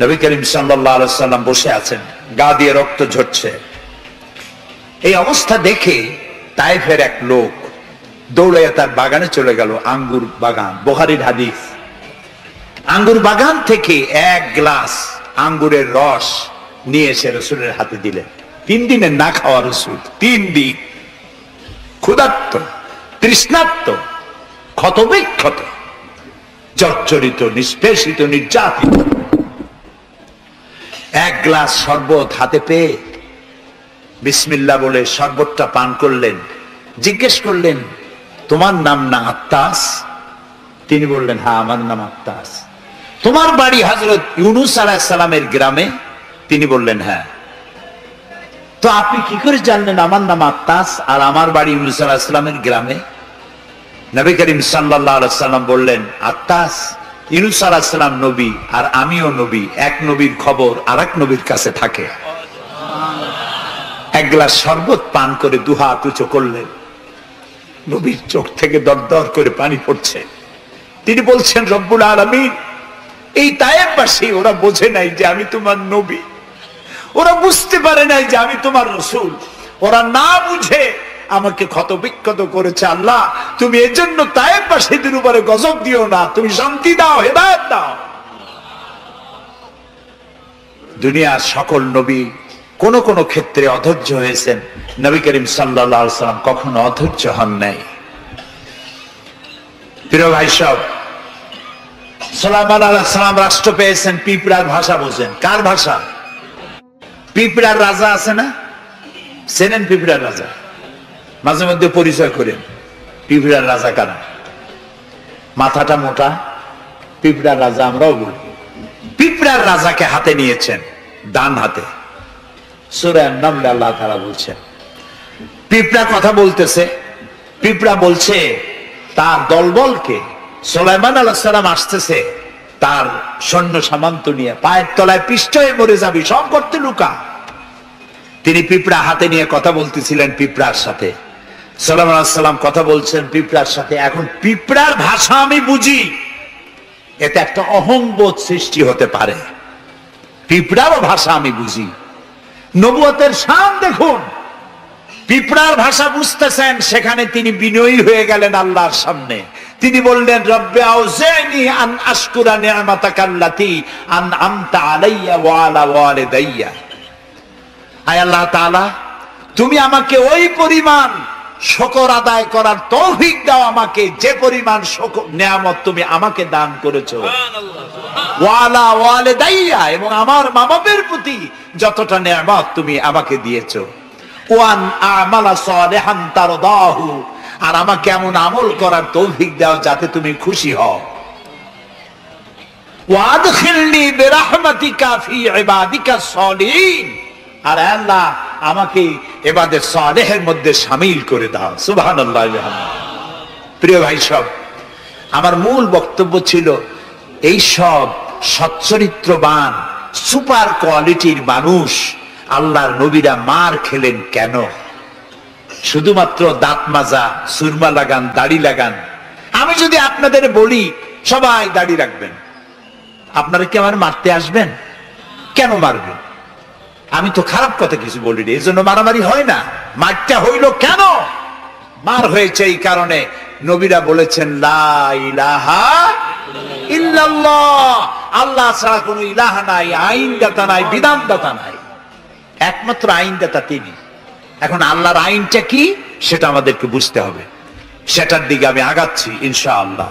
নবী করিম সাল্লাল্লাহু আলাইহি সাল্লাম বসে আছেন, গা দিয়ে রক্ত ঝরছে। এই অবস্থা দেখে তায়েফের এক লোক দৌড়ে তার বাগানে চলে গেল, আঙ্গুর বাগান, বুখারীর হাদিস। আঙ্গুর বাগান থেকে এক গ্লাস আঙ্গুরের রস নিয়ে এসে রাসূলের হাতে দিলেন। 3 দিনের না খাওয়া রাসূল, 3 দিন ক্ষুধার্ত, তৃষ্ণার্ত, ক্ষতবিক্ষত, জর্জরিত, নিষ্পেষিত, নির্যাতিত। এক গ্লাস শরবত হাতে পেয়ে বিসমিল্লাহ বলে শরবতটা পান করলেন। জিজ্ঞেস করলেন, তোমার নাম না আত্তাস? তিনি বললেন, হ্যাঁ, আমার নাম আত্তাস। তোমার বাড়ি হযরত ইউনূস আলাইহিস সালামের গ্রামে? তিনি বললেন, হ্যাঁ। তো আপনি কি করে জানলেন আমার নাম আত্তাস আর আমার বাড়ি ইউনূস আলাইহিস সালামের গ্রামে? নবী করিম সাল্লাল্লাহু আলাইহি সাল্লাম বললেন, আত্তাস, ইউনূস আলাইহিস সালাম নবী আর আমিও নবী, এক নবীর খবর আরেক নবীর কাছে থাকে। এক গ্লাস শরবত পান করে দুহাত উঁচু করলেন। নবীর চোখ থেকে দরদর করে পানি পড়ছে। তিনি বলছেন, রব্বুল আলামিন, এই তায়েফবাসী ওরা বোঝে নাই যে আমি তোমার নবী, ওরা বুঝতে পারে নাই যে আমি তোমার রাসূল, ওরা না বুঝে আমাকে ক্ষতবিক্ষত করেছে। আল্লাহ, তুমি এর জন্য তায়েফবাসীদের উপরে গজব দিও না, তুমি শান্তি দাও, হেদায়েত দাও। দুনিয়ার সকল নবী কোন কোন ক্ষেত্রে অধৈর্য হয়েছেন, নবী করিম সাল্লাল্লাহু আলাইহি সাল্লাম কখনো অধৈর্য হন নাই। প্রিয় ভাই সব, সুলাইমান আলাইহিস সালাম রাষ্ট্র পেয়েছেন, পিঁপড়ার ভাষা বোঝেন। কার ভাষা? পিঁপড়ার রাজা আছে না, চেনেন পিঁপড়ার রাজা? মাঝে মধ্যে পরিচয় করেন পিঁপড়ার রাজা কারা। মাথাটা মোটা, পিঁপড়ার রাজা আমরাও বলি। পিঁপড়ার রাজাকে হাতে নিয়েছেন, ডান হাতে। সূরা আন-নামল আল্লাহ তাআলা বলছেন, পিঁপড়া কথা বলতেছে, পিঁপড়া বলছে তার দলবলকে, সুলাইমান আলাইহিস সালাম আসতেছে তার সৈন্য সামন্ত নিয়ে, পায়ের তলায় পিষ্ট হয়ে মরে যাবি, সব করতে লুকা। তিনি পিঁপড়া হাতে নিয়ে কথা বলতেছিলেন পিঁপড়ার সাথে। সুলাইমান আলাইহিস সালাম কথা বলছেন পিঁপড়ার সাথে। এখন পিঁপড়ার ভাষা আমি বুঝি, এতে একটা অহংবোধ সৃষ্টি হতে পারে। পিঁপড়ারও ভাষা আমি বুঝি। নবুয়তের শান দেখুন, পিঁপড়ার ভাষা বুঝতেছেন, সেখানে তিনি বিনয়ী হয়ে গেলেন আল্লাহর সামনে। তিনি বললেন, রব্বি আউজিনি আন আশকুরা নি'মাতাকাল্লাতী আন'আমতা আলাইয়া ওয়া আলা ওয়ালিদাইয়া। আয় আল্লাহ তাআলা, তুমি আমাকে ওই পরিমাণ শুকর আদায় করার তৌফিক দাও আমাকে, যে পরিমাণ নিয়ামত তুমি আমাকে দান করেছো। ওয়া আলা ওয়ালিদাইয়া, এবং আমার মা বাবার প্রতি যতটা নিয়ামত তুমি আমাকে দিয়েছো। ওয়ান আমালা সালিহান তারদাহু, আর আমাকে এমন আমল করার তৌফিক দাও যাতে তুমি খুশি হও। ওয়াদখিলনি বিরাহমাতিকা ফি ইবাদিকা সালিহিন, আর আল্লাহ আমাকে ইবাদের সালেহের মধ্যে শামিল করে দাও। সুবহানাল্লাহ। প্রিয় ভাই সব, আমার মূল বক্তব্য ছিল এই সব সচ্চরিত্রবান সুপার কোয়ালিটির মানুষ আল্লাহর নবীরা মার খেলেন কেন? শুধুমাত্র দাঁত মাজা, সুরমা লাগান, দাড়ি লাগান। আমি যদি আপনাদের বলি সবাই দাড়ি রাখবেন, আপনারা কি আমার মারতে আসবেন? কেন মারবেন? আমি তো খারাপ কথা কিছু বলিনি, এর জন্য মারামারি হয় না। মারটা হইল কেন? মার হয়েছে এই কারণে নবীরা বলেছেন, লা ইলাহা ইল্লাল্লাহ, আল্লাহ ছাড়া কোনো ইলাহা নাই, আইনদাতা নাই, বিধানদাতা নাই, একমাত্র আইনদাতা তিনি। এখন আল্লাহর আইনটা কি সেটা আমাদেরকে বুঝতে হবে, সেটার দিকে আমি আগাচ্ছি ইনশাআল্লাহ।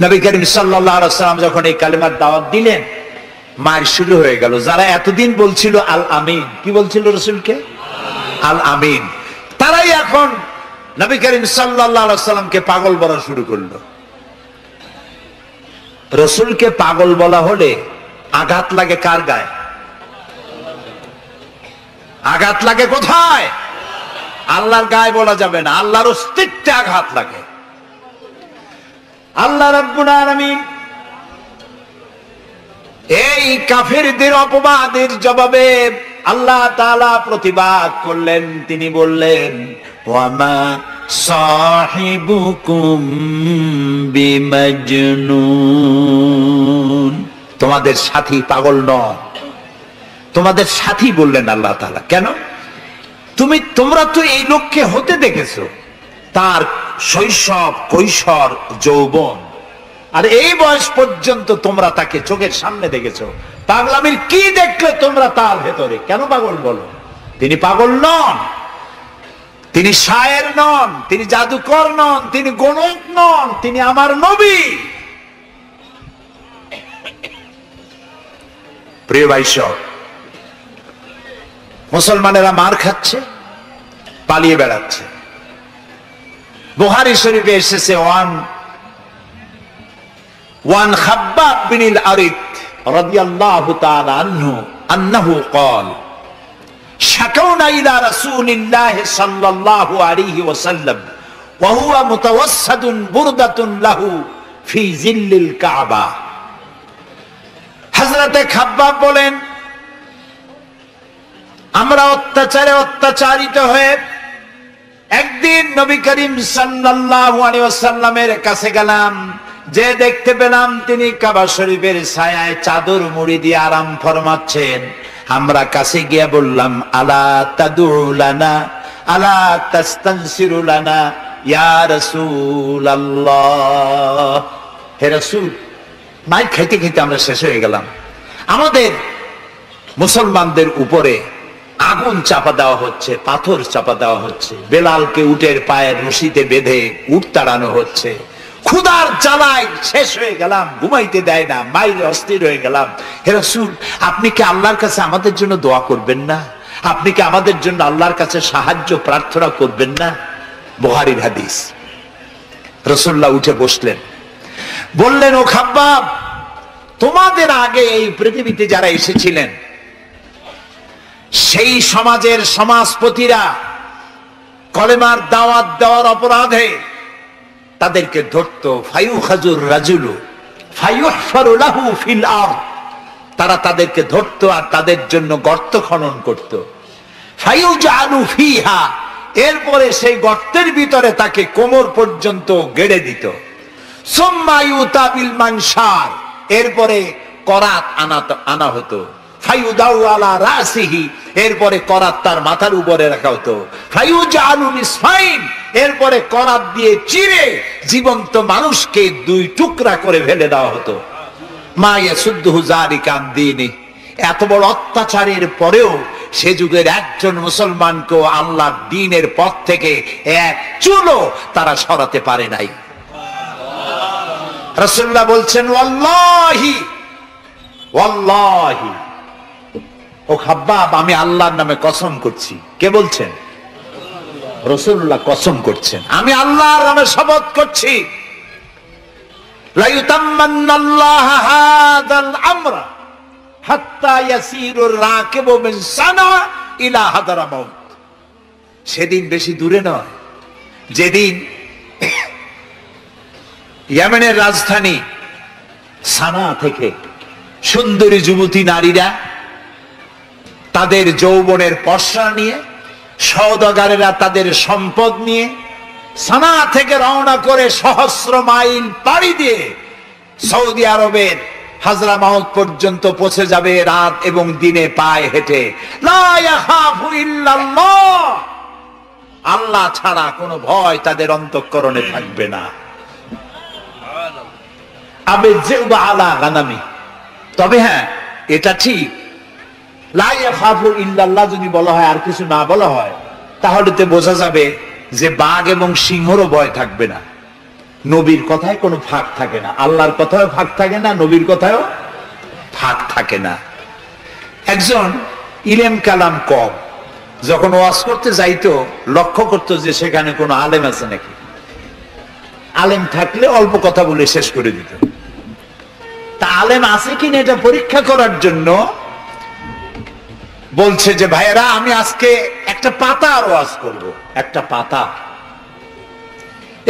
নবী করিম সাল্লাল্লাহু আলাইহি ওয়াসাল্লাম যখন এই কালেমার দাওয়াত দিলেন, মার শুরু হয়ে গেল। যারা এতদিন বলছিল আল আমিন, কি বলছিল রাসূলকে? আল আমিন, তারাই এখন নবী করিম সাল্লাল্লাহু আলাইহি ওয়াসাল্লামকে পাগল বলা শুরু করলো। রাসূলকে পাগল বলা হলে আঘাত লাগে কার গায়ে? আঘাত লাগে কোথায়? আল্লাহর গায়ে বলা যাবে না, আল্লাহর অস্তিত্বে আঘাত লাগে। আল্লাহ রাব্বুল আলামিন এই কাফেরদের অপবাদের জবাবে আল্লাহ তাআলা প্রতিবাদ করলেন। তিনি বললেন, ওয়ামা সাহিবুকুম বিমাজনুন, তোমাদের সাথী পাগল নয়, তোমাদের সাথী বললেন আল্লাহ তাআলা। কেন? তোমরা তো এই লোককে হতে দেখেছো, তার শৈশব, কৈশোর, যৌবন, আর এই বয়স পর্যন্ত তোমরা তাকে চোখের সামনে দেখেছো। পাগলামির কি দেখলে তোমরা তার ভেতরে কেন পাগল বলো? তিনি পাগল নন, তিনি শায়ের নন, তিনি জাদুকর নন, তিনি গণক নন, তিনি আমার নবী। প্রিয় ভাই সব, মুসলমানেরা মার খাচ্ছে, পালিয়ে বেড়াচ্ছে। বুখারী শরীফে এসেছে ওয়ান খাব্বাব বিনিল আরিত রাদিয়াল্লাহু তাআলা আনহু আন্নাহু قال شكونا إلى رسول الله صلى الله عليه وسلم وهو متوسد بردة له في ظل الكعبة। হযরতে খাব্বাব বলেন, আমরা অত্যাচারিত হয়ে একদিন নবী করিম সাল্লাল্লাহু আলাইহি ওয়াসাল্লামের কাছে গেলাম, যে দেখতে পেলাম তিনি কাবা শরীফের ছায়ায় চাদর মুড়ি দিয়ে আরাম ফরমাচ্ছেন। আমরা কাছে গিয়ে বললাম, আলা তাদউ লানা আলা তাস্তানসিরু লানা ইয়া রাসূলুল্লাহ। হে রাসূল, মাই খাইতে খাইতে আমরা শেষ হয়ে গেলাম। আমাদের মুসলমানদের উপরে আগুন চাপা দেওয়া হচ্ছে, পাথর চাপা দেওয়া হচ্ছে, বেলালকে উটের পায়ের রশিতে বেঁধে উট তাড়ানো হচ্ছে। ক্ষুধার জ্বালায় শেষ হয়ে গেলাম, ঘুমাইতে দেয় না, মাইরে অস্থির হয়ে গেলাম। হে রাসূল, আপনি কি আল্লাহর কাছে আমাদের জন্য দোয়া করবেন না? আপনি কি আমাদের জন্য আল্লাহর কাছে সাহায্য প্রার্থনা করবেন না? বুখারীর হাদিস। রাসূলুল্লাহ উঠে বসলেন, বললেন, ও খাব্বাব, তোমাদের আগে এই পৃথিবীতে যারা এসেছিলেন সেই সমাজের সমাজপতিরা কলেমার দাওয়াত দেওয়ার অপরাধে তাদেরকে ধরতো। ফায়ুখাজুর রাজুলু ফায়ুহফারু লাহু ফিল আরদ, তারা তাদেরকে ধরতো আর তাদের জন্য গর্ত খনন করত। ফায়ুজালু ফিহা, এরপরে সেই গর্তের ভিতরে তাকে কোমর পর্যন্ত গেড়ে দিত। সুম্মা ইউতা বিল মানশার, এরপরে করাত আনা হতো। ফায়ুদাউ আলা রাসিহি, এরপরে করাত তার মাথার উপরে রাখা হতো। ফায়ুজালু নিসফাইন, এরপরে করাত দিয়ে চিরে জীবন্ত মানুষকে দুই টুকরা করে ফেলে দেওয়া হতো। মা ইয়াসুদ্দুহু যালিকা আন দীনি, এত বড় অত্যাচারের পরেও সে যুগের একজন মুসলমানকেও আল্লাহর দ্বীনের পথ থেকে এক চুলও তারা সরাতে পারে নাই। রাসূলুল্লাহ বলছেন, ওয়াল্লাহি ওয়াল্লাহি, ও খাব্বাব, আমি আল্লাহর নামে কসম করছি। কে বলছেন? রাসূলুল্লাহ কসম করছেন, আমি আল্লাহর নামে শপথ করছি, লা ইউতাম্মান্নাল্লাহু হাযাল আমরা হাত্তা ইয়াসিরুর রাকিবু মিন সানা ইলা হাদরামাউত। সেদিন বেশি দূরে নয়, যেদিন ইয়েমেনের রাজধানী সানা থেকে সুন্দরী যুবতী নারীরা তাদের যৌবনের পসরা নিয়ে, সওদাগারেরা তাদের সম্পদ নিয়ে সানা থেকে রওনা করে সহস্র মাইল পাড়ি দিয়ে সৌদি আরবের হাজরামাউত পর্যন্ত পৌঁছে যাবে রাত এবং দিনে পায়ে হেঁটে। লা ইয়াখাফু ইল্লাল্লাহ, আল্লাহ ছাড়া কোনো ভয় তাদের অন্তঃকরণে থাকবে না। আবে জিবা আলা গানামি, তবে হ্যাঁ এটা ঠিক, লা ইয়াখাফু ইল্লাল্লাহ যদি বলা হয় আর কিছু না বলা হয়, তাহলে তো বোঝা যাবে যে বাঘ এবং সিংহরও ভয় থাকবে না। নবীর কথায় কোনো ফাঁক থাকে না, আল্লাহর কথায় ফাঁক থাকে না, নবীর কথায়ও ফাঁক থাকে না। একজন ইলম কালাম কম যখন ওয়াজ করতে যাইতো, লক্ষ্য করতো যে সেখানে কোনো আলেম আছে নাকি। আলেম থাকলে অল্প কথা বলে শেষ করে দিত। তা আলেম আছে কিনা এটা পরীক্ষা করার জন্য বলছে যে, ভাইয়েরা, আমি আজকে একটা পাতা আর ওয়াজ করব, একটা পাতা,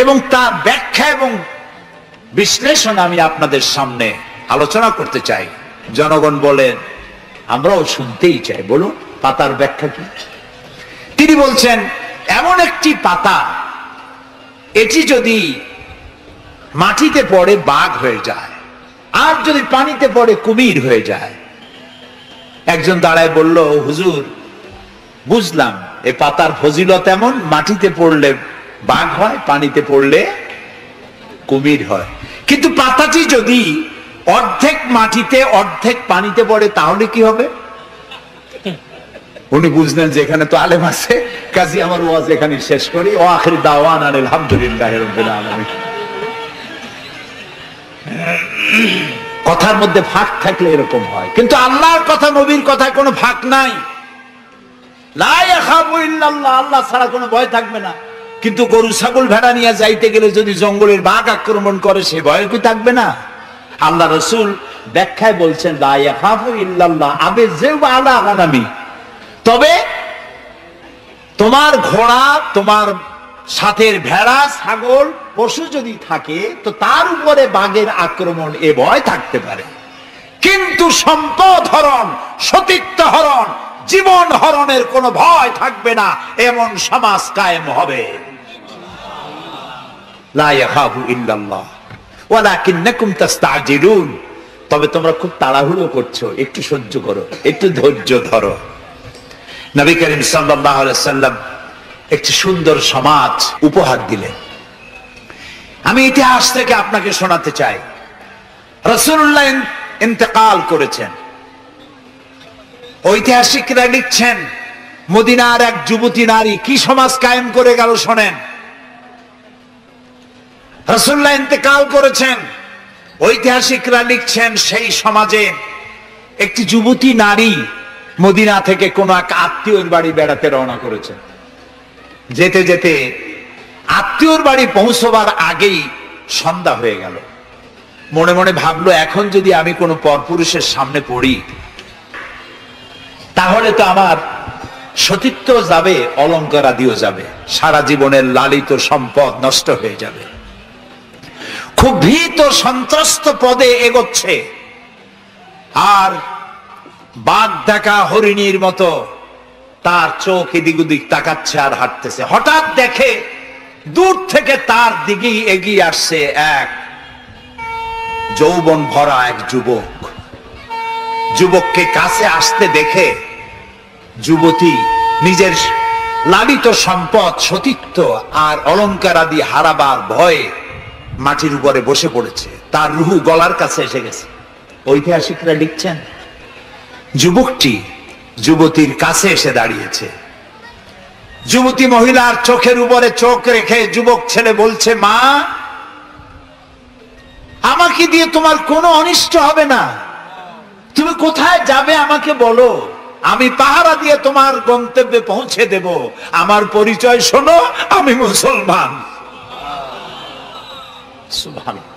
এবং তার ব্যাখ্যা এবং বিশ্লেষণ আমি আপনাদের সামনে আলোচনা করতে চাই। জনগণ বলেন, আমরাও শুনতেই চাই, বলুন পাতার ব্যাখ্যা কি? তিনি বলছেন, এমন একটি পাতা, এটি যদি মাটিতে পড়ে বাঘ হয়ে যায়, আর যদি পানিতে পড়ে কুমির হয়ে যায়। একজন দাঁড়ায় বলল, হুজুর বুঝলাম এ পাতার ফজিলত এমন, মাটিতে পড়লে বাঘ হয়, পানিতে পড়লে কুমির হয়, কিন্তু পাতাটি যদি অর্ধেক মাটিতে অর্ধেক পানিতে পড়ে তাহলে কি হবে? উনি বুঝলেন যে এখানে তো আলেম আছে, কাজী আমার ওয়াজ এখানে শেষ করি। ও আখির দাওয়ানা আলহামদুলিল্লাহি রাব্বিল আলামিন। কথার মধ্যে ফাঁক থাকলে এরকম হয়, কিন্তু আল্লাহর কথা, নবীর কথায় কোনো ফাঁক নাই। লা ইয়াখাফু ইল্লাল্লাহ, আল্লাহ ছাড়া কোনো ভয় থাকবে না। কিন্তু গরু ছাগল ভেড়া নিয়ে যাইতে গেলে যদি জঙ্গলের বাঘ আক্রমণ করে, সে ভয় কি থাকবে না? আল্লাহ রাসূল ব্যাখ্যায় বলছেন, লা ইয়াখাফু ইল্লাল্লাহ আবে যেবা আলা গানামি। তবে তোমার ঘোড়া, তোমার সাথের ভেড়া ছাগল পশু যদি থাকে, তো তার উপরে বাঘের আক্রমণ এ ভয় থাকতে পারে, কিন্তু সম্পদ হরণ, সতীত্ব হরণ, জীবন হরণের কোনো ভয় থাকবে না, এমন সমাজ কায়েম হবে। লা ইয়াখাফু ইল্লাল্লাহ ওয়ালাকিন্নাকুম তাস্তাজিলুন। তবে তোমরা খুব তাড়াহুড়ো করছো, একটু সহ্য করো, একটু ধৈর্য ধরো। নবী করিম সাল্লাল্লাহু আলাইহি সাল্লাম একটি সুন্দর সমাজ উপহার দিলেন। আমি ইতিহাস থেকে আপনাকে শোনাতে চাই। রাসূলুল্লাহ ইন্তেকাল করেছেন, ঐতিহাসিকরা লিখছেন মদিনার এক যুবতী নারী কি সমাজ কায়েম করে গেল শোনেন। রাসূলুল্লাহ ইন্তেকাল করেছেন, ঐতিহাসিকরা লিখছেন সেই সমাজে একটি যুবতী নারী মদিনা থেকে কোন এক আত্মীয়র বাড়ি বেড়াতে রওনা করেছেন। যেতে যেতে আত্মীয়র বাড়ি পৌঁছবার আগেই সন্ধ্যা হয়ে গেল। মনে মনে ভাবলো, এখন যদি আমি কোনো পরপুরুষের সামনে পড়ি, তাহলে তো আমার সতীত্ব যাবে, অলংকার আদিও যাবে, সারা জীবনের লালিত সম্পদ নষ্ট হয়ে যাবে। খুব ভীত সন্ত্রস্ত পদে এগোচ্ছে, আর বাঘ দেখা হরিণীর মতো তার চোখ এদিক ওদিক তাকাচ্ছে আর হাঁটতেছে। হঠাৎ দেখে দূর থেকে তার দিকেই এগিয়ে আসছে এক যৌবন ভরা এক যুবক। যুবককে কাছে আসতে দেখে যুবতী নিজের লালিত সম্পদ, সতীত্ব আর অলংকার আদি হারাবার ভয়ে মাটির উপরে বসে পড়েছে, তার রুহু গলার কাছে এসে গেছে। ঐতিহাসিকরা লিখছেন যুবকটি যুবতীর কাছে এসে দাঁড়িয়েছে। যুবতী মহিলার চোখের উপরে চোখ রেখে যুবক ছেলে বলছে, মা, আমাকে দিয়ে তোমার কোনো অনিষ্ট হবে না, তুমি কোথায় যাবে আমাকে বলো, আমি পাহারা দিয়ে তোমার গন্তব্যে পৌঁছে দেব। আমার পরিচয় শোনো, আমি মুসলমান। সুবহানাল্লাহ।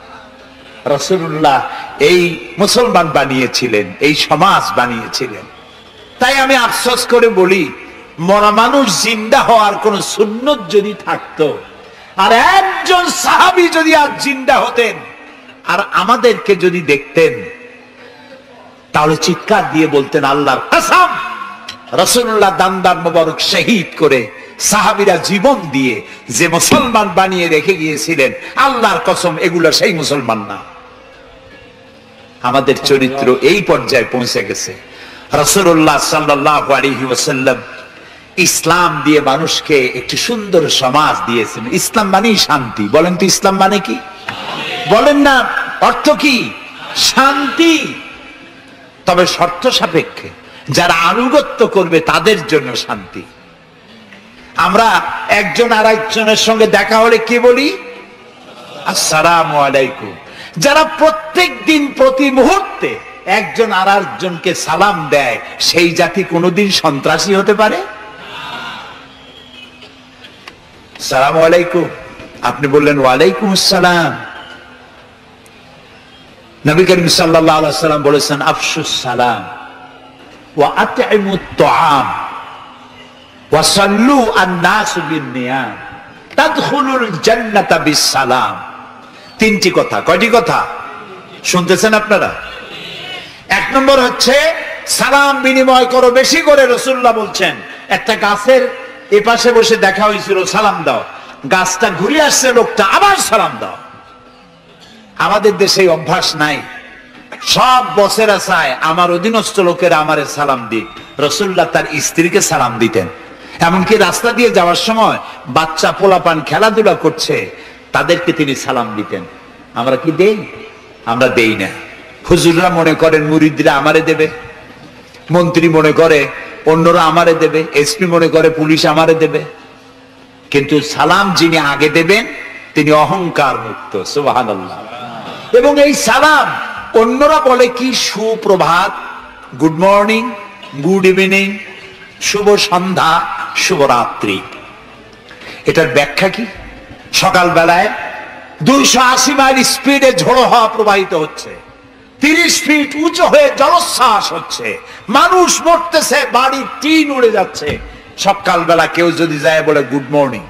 রাসূলুল্লাহ এই মুসলমান বানিয়েছিলেন, এই সমাজ বানিয়েছিলেন। তাই আমি আফসোস করে বলি, মরা মানুষ জিন্দা হওয়ার কোন সুন্নত যদি থাকতো, আর একজন সাহাবী যদি আজ জিন্দা হতেন আর আমাদেরকে যদি দেখতেন, তাহলে চিৎকার দিয়ে বলতেন, আল্লাহর কসম, রাসূলুল্লাহ দান্দার মোবারক শহীদ করে সাহাবীরা জীবন দিয়ে যে মুসলমান বানিয়ে রেখে গিয়েছিলেন, আল্লাহর কসম এগুলো সেই মুসলমান না। আমাদের চরিত্র এই পর্যায়ে পৌঁছে গেছে। রাসূলুল্লাহ সাল্লাল্লাহু আলাইহি ওয়াসাল্লাম ইসলাম দিয়ে মানুষকে একটি সুন্দর সমাজ দিয়েছেন। ইসলাম মানেই শান্তি। বলেন তো ইসলাম মানে কি? বলেন না, অর্থ কি? শান্তি। তবে শর্ত সাপেক্ষে, যারা আনুগত্য করবে তাদের জন্য শান্তি। আমরা একজন আর একজনের সঙ্গে দেখা হলে কি বলি? আসসালামু আলাইকুম। যারা প্রত্যেক দিন প্রতি মুহূর্তে একজন আর একজনকে সালাম দেয়, সেই জাতি কোনোদিন সন্ত্রাসী হতে পারে? আসসালামু আলাইকুম, আপনি বললেন ওয়ালাইকুম আসসালাম। নবী করিম সাল্লাল্লাহু আলাইহি ওয়াসাল্লাম বলেছেন, আফশুস সালাম ওয়া আতইমুত তুআম ওয়া সাল্লু আন-নাস বিন-নিয়াম তাদখুলুল জান্নাতা বিস-সালাম। তিনটি কথা। কয়টি কথা শুনতেছেন আপনারা? এক নম্বর হচ্ছে সালাম বিনিময় করো বেশি করে। রাসূলুল্লাহ বলছেন, একটা গাছের এপাশে বসে দেখা হয়েছিল, সালাম দাও, গাছটা ঘুরে আসছে, লোকটা আবার সালাম দাও। আমাদের দেশে অভ্যাস নাই, সব বসেরা চায় আমার অধীনস্থ লোকেরা আমারে সালাম দিক। রাসূলুল্লাহ তার স্ত্রীকে সালাম দিতেন। এমনকি রাস্তা দিয়ে যাওয়ার সময় বাচ্চা পোলাপান খেলাধুলা করছে, তাদেরকে তিনি সালাম দিতেন। আমরা কি দেই? আমরা দেই না। হুজুররা মনে করেন মুরিদরা আমারে দেবে, মন্ত্রী মনে করে অন্যরা আমারে দেবে, এসপি মনে করে পুলিশ আমারে দেবে। কিন্তু সালাম যিনি আগে দেবেন তিনি অহংকার মুক্ত। সুবহানাল্লাহ। এবং এই সালাম অন্যরা বলে কি সুপ্রভাত, গুড মর্নিং, গুড ইভিনিং, শুভ সন্ধ্যা, শুভরাত্রি। এটার ব্যাখ্যা কি? সকাল বেলায় 280 মাইল স্পিডে ঝোড়ো হাওয়া প্রবাহিত হচ্ছে, 30 ফিট উঁচু হয়ে জলোচ্ছ্বাস হচ্ছে, মানুষ মরতেছে, বাড়ির টিন উড়ে যাচ্ছে। সকালবেলা কেউ যদি যায় বলে গুড মর্নিং,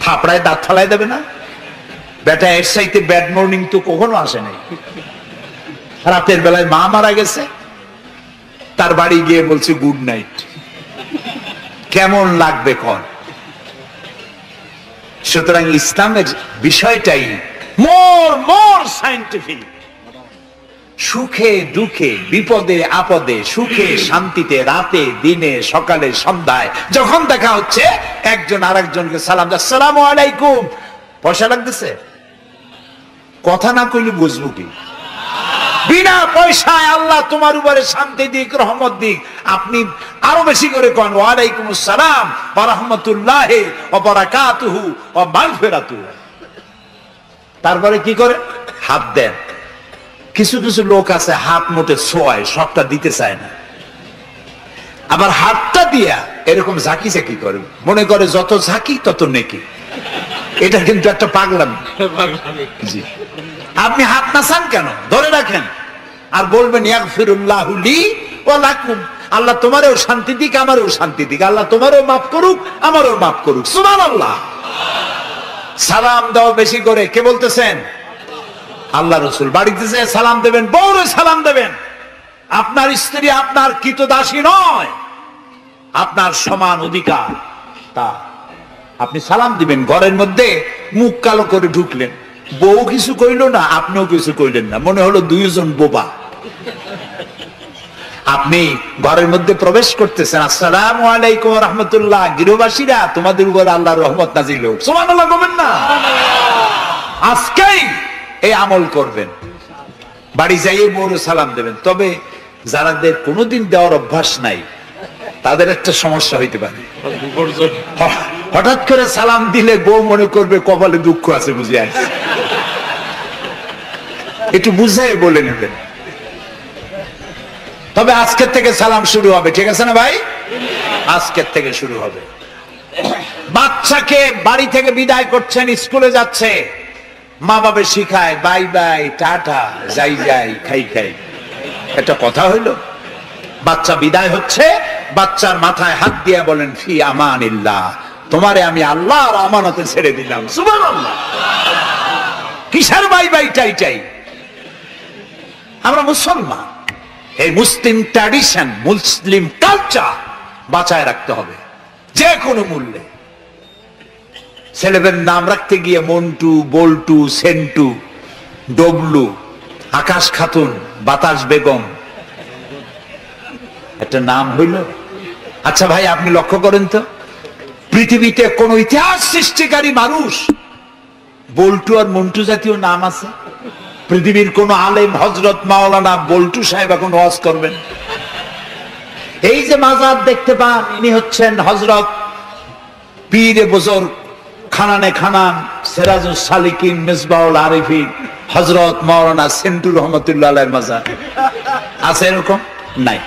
থাপড়ায় দাঁত ফালাই দেবে না? বেটা এর সাইতে ব্যাড মর্নিং তো কখনো আসে নাই। রাতের বেলায় মা মারা গেছে, তার বাড়ি গিয়ে বলছে গুড নাইট। কেমন লাগবে কোন? সুতরাং ইসলামের বিষয়টাই মোর সায়েন্টিফিক। সুখে দুঃখে, বিপদে আপদে, সুখে শান্তিতে, রাতে দিনে, সকালে সন্ধ্যায় যখন দেখা হচ্ছে একজন আরেকজনকে সালাম, আসসালামু আলাইকুম। পয়সা লাগতেছে? কথা না কইলে বুঝবো কি? বিনা পয়সায় আল্লাহ তোমার উপরে শান্তি দিক, রহমত দিক। আপনি আরো বেশি করে কন ওয়ালাইকুম আসসালাম ওয়া রাহমাতুল্লাহি ওয়া বারাকাতুহু ওয়া মাগফিরাতুহু। তারপরে কি করে? হাত দেন। কিছু কিছু লোক আছে হাত মোটে ছোঁয়ায়, সবটা দিতে চায় না। আবার হাতটা দিয়া এরকম ঝাঁকি ঝাঁকি করে, মনে করে যত ঝাঁকি তত নেকি। এটা কিন্তু একটা পাগলামি। জি, আপনি হাত না চান কেন? ধরে রাখেন আর বলবেন ইয়াগফিরুল্লাহু লি ওয়া লাকুম। আল্লাহ তোমারও শান্তি দিক, আমারও শান্তি দিক। আল্লাহ তোমারও মাফ করুক, আমারও মাফ করুক। সুবহানাল্লাহ। সালাম দাও বেশি করে। কে বলতেছেন? আল্লাহ রাসূল। বাড়িতে যেয়ে সালাম দেবেন, বউরে সালাম দেবেন। আপনার স্ত্রী আপনার কৃতদাসী নয়, আপনার সমান অধিকার। তা আপনি সালাম দিবেন। ঘরের মধ্যে মুখ কালো করে ঢুকলেন, বউ কিছু কইল না, আপনিও কিছু কইলেন না, মনে হলো দুইজন বোবা। আপনি ঘরের মধ্যে প্রবেশ করতেছেন, আসসালামু আলাইকুম ওয়া রাহমাতুল্লাহ। গৃহবাসীরা তোমাদের উপর আল্লাহর রহমত নাজিল হোক। সুবহানাল্লাহ বলবেন না? আজকেই এই আমল করবেন। বাড়ি যাইয়ে বউরে সালাম দেবেন। তবে যারাদের কোনোদিন দেওয়ার অভ্যাস নাই তাদের একটা সমস্যা হইতে পারে। হঠাৎ করে সালাম দিলে বউ মনে করবে কপালে দুঃখ আছে বুঝে আসছে। একটু বুঝাই বলে নেবেন। তবে আজকের থেকে সালাম শুরু হবে, ঠিক আছে না ভাই? আজকের থেকে শুরু হবে। বাচ্চাকে বাড়ি থেকে বিদায় করছেন, স্কুলে যাচ্ছে, মা বাবা শিখায় বাই বাই, টাটা, যাই যাই, খাই খাই। একটা কথা হইল? বাচ্চা বিদায় হচ্ছে, বাচ্চার মাথায় হাত দিয়ে বলেন ফি আমানিল্লাহ, তোমারে আমি আল্লাহর আমানতে ছেড়ে দিলাম। সুবহানাল্লাহ। কিসের বাই বাই টাই টাই? আমরা মুসলমান, এই মুসলিম ট্র্যাডিশন, মুসলিম কালচার বাঁচায় রাখতে হবে যে কোনো মূল্যে। ছেলেদের নাম রাখতে গিয়ে মন্টু, বল্টু, সেন্টু, ডবলু, আকাশ খাতুন, বাতাস বেগম, একটা নাম হইল। আচ্ছা ভাই, আপনি লক্ষ্য করেন তো, পৃথিবীতে কোন ইতিহাস সৃষ্টিকারী মানুষ বল্টু আর মন্টু জাতীয় নাম আছে? পৃথিবীর কোন আলেম, হযরত মাওলানা বল্টু সাহেব এখন ওয়াজ করবেন? এই যে মাজার দেখতে পান, ইনি হচ্ছেন হযরত পীরে বুজুর্গ খানানে খানান, সিরাজুস সালিকিন, মিসবাহুল আরিফিন, হযরত মাওলানা সেন্টু রহমাতুল্লাহ আলাইহির মাজার আছে? এরকম নাই।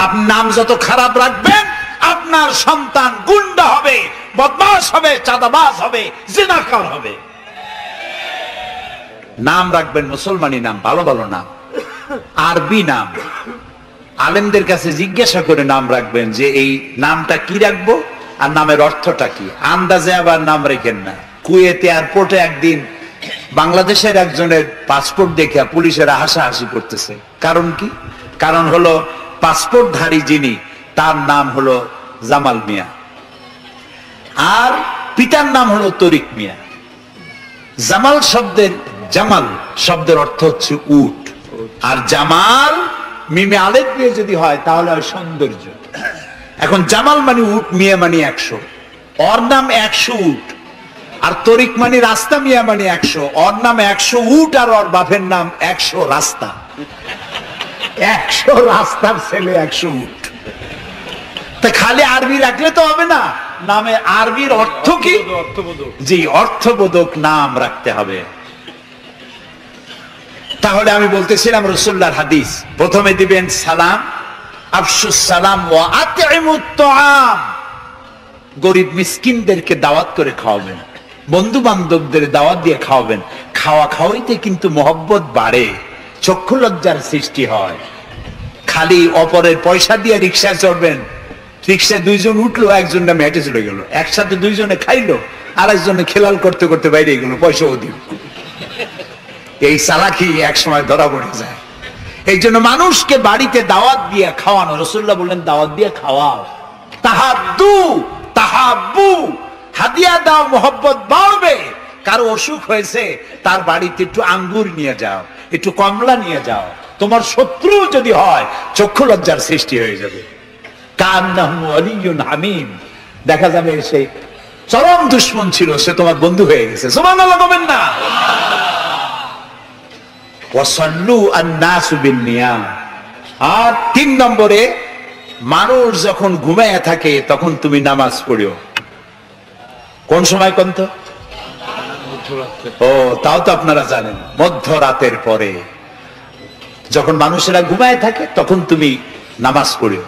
আপনি নাম যত খারাপ রাখবেন, আপনার সন্তান গুন্ডা হবে, বদমাশ হবে, চাঁদাবাজ হবে, জিনাকার হবে। নাম রাখবেন মুসলমানি নাম, ভালো ভালো নাম, আরবি নাম। আলেমদের কাছে জিজ্ঞাসা করে নাম রাখবেন যে এই নামটা কি রাখবো আর নামের অর্থটা কি। আন্দাজে আবার নাম রেখেন না। কুয়েতে এয়ারপোর্টে একদিন বাংলাদেশের একজনের পাসপোর্ট দেখে পুলিশেরা হাসাহাসি করতেছে। কারণ কি? কারণ হলো পাসপোর্টধারী যিনি, তার নাম হলো জামাল মিয়া, আর পিতার নাম হলো তরিক মিয়া। জামাল শব্দের অর্থ হচ্ছে উট, আর জামাল মিমে আলেফ দিয়ে যদি হয় তাহলে হয় সৌন্দর্য। এখন জামাল মানে উট, মিয়া মানে 100, ওর নাম 100 উট। আর তরিক মানে রাস্তা, মিয়া মানে 100, ওর নাম 100 উট আর ওর বাপের নাম 100 রাস্তা। 100 রাস্তার ছেলে 100 উট। তা খালি আরবি রাখলে তো হবে না, নামে আরবির অর্থ কি? জি, অর্থবোধক নাম রাখতে হবে। তাহলে আমি বলতেছিলাম রাসূলুল্লাহর হাদিস, প্রথমে দিবেন সালাম, আফশুস সালাম ওয়া আতইমুত তাআম, গরিব মিসকিনদেরকে দাওয়াত করে খাওয়াবেন, বন্ধু বান্ধবদের দাওয়াত দিয়ে খাওয়াবেন। খাওয়া খাওয়াইতে কিন্তু মহব্বত বাড়ে, চক্ষু লজ্জার সৃষ্টি হয়। খালি অপরের পয়সা দিয়ে রিকশায় চড়বেন, রিকশায় 2 জন উঠলো, একজন নামে হেঁটে চলে গেল, একসাথে 2 জনে খাইলো, আর একজনে খেলাল করতে করতে বাইরে গেল, পয়সাও দিল। এই চালাকি এক সময় ধরা পড়ে যায়। এই জন্য মানুষকে বাড়িতে দাওয়াত দিয়ে খাওয়ানো, রাসূলুল্লাহ বললেন দাওয়াত দিয়ে খাওয়াও। তাহাদ্দু তাহাব্বু, হাদিয়া দাও, মহব্বত বাড়বে। কারো অসুখ হয়েছে, তার বাড়িতে একটু আঙ্গুর নিয়ে যাও, একটু কমলা নিয়ে যাও। তোমার শত্রু যদি হয়, চক্ষু লজ্জার সৃষ্টি হয়ে যাবে। কান্নাহু ওয়ালিয়ুন হামিম, দেখা যাবে সেই চরম দুশমন ছিল, সে তোমার বন্ধু হয়ে গেছে। সুবহানাল্লাহ বলেন না? ওয়াসাল্লু আন-নাসু বিন-নিয়াম। আর 3 নম্বরে, মানুষ যখন ঘুমায় থাকে তখন তুমি নামাজ পড়িও। কোন সময় কোন তো? ও, তাও তো আপনারা জানেন, মধ্যরাতের পরে যখন মানুষেরা ঘুমায় থাকে তখন তুমি নামাজ পড়িও।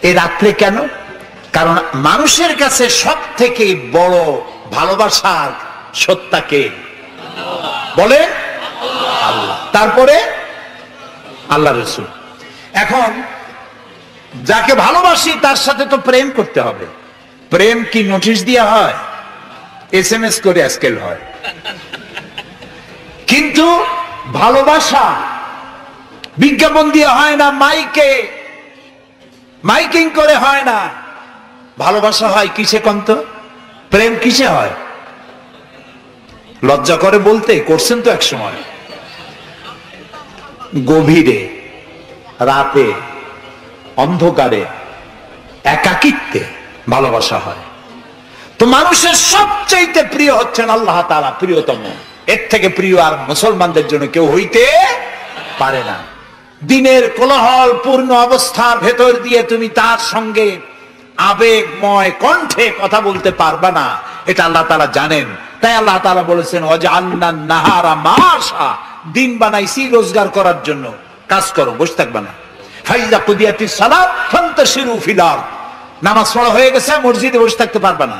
এই রাত্রে কেন? কারণ মানুষের কাছে সব থেকে বড় ভালোবাসার সত্তাকে বলে আল্লাহ, তারপরে আল্লাহ রাসূল। এখন যাকে ভালোবাসি তার সাথে তো প্রেম করতে হবে। প্রেম কি নোটিশ দিয়া হয়? SMS করে আজকাল হয়। কিন্তু ভালোবাসা বিজ্ঞাপন দিয়ে হয় না, মাইকিং করে হয় না। ভালোবাসা হয় কিসে কন্ত? প্রেম কিসে হয়? লজ্জা করে বলতে, করছেন তো এক সময়। গভীরে, রাতে, অন্ধকারে, একাকিত্বে ভালোবাসা হয়। তো মানুষের সবচাইতে প্রিয় হচ্ছেন আল্লাহ তাআলা, প্রিয়তম। এর থেকে প্রিয় আর মুসলমানদের জন্য কেউ হইতে পারে না। দিনের কোলাহল পূর্ণ অবস্থার ভেতর দিয়ে তুমি তার সঙ্গে আবেগময় কণ্ঠে কথা বলতে পারবা না, এটা আল্লাহ তাআলা জানেন। তাই আল্লাহ তাআলা বলেছেন, ওয়াজআলনান নাহারা মাশা, দিন বানাইছি রোজগার করার জন্য, কাজ করো, বসে থাকবা না। ফাইজা কুদিয়াতিস সালাত ফান্তাশিরু ফিল আরদ, নামাজ পড়া হয়ে গেছে, মসজিদে বসে থাকতে পারবা না।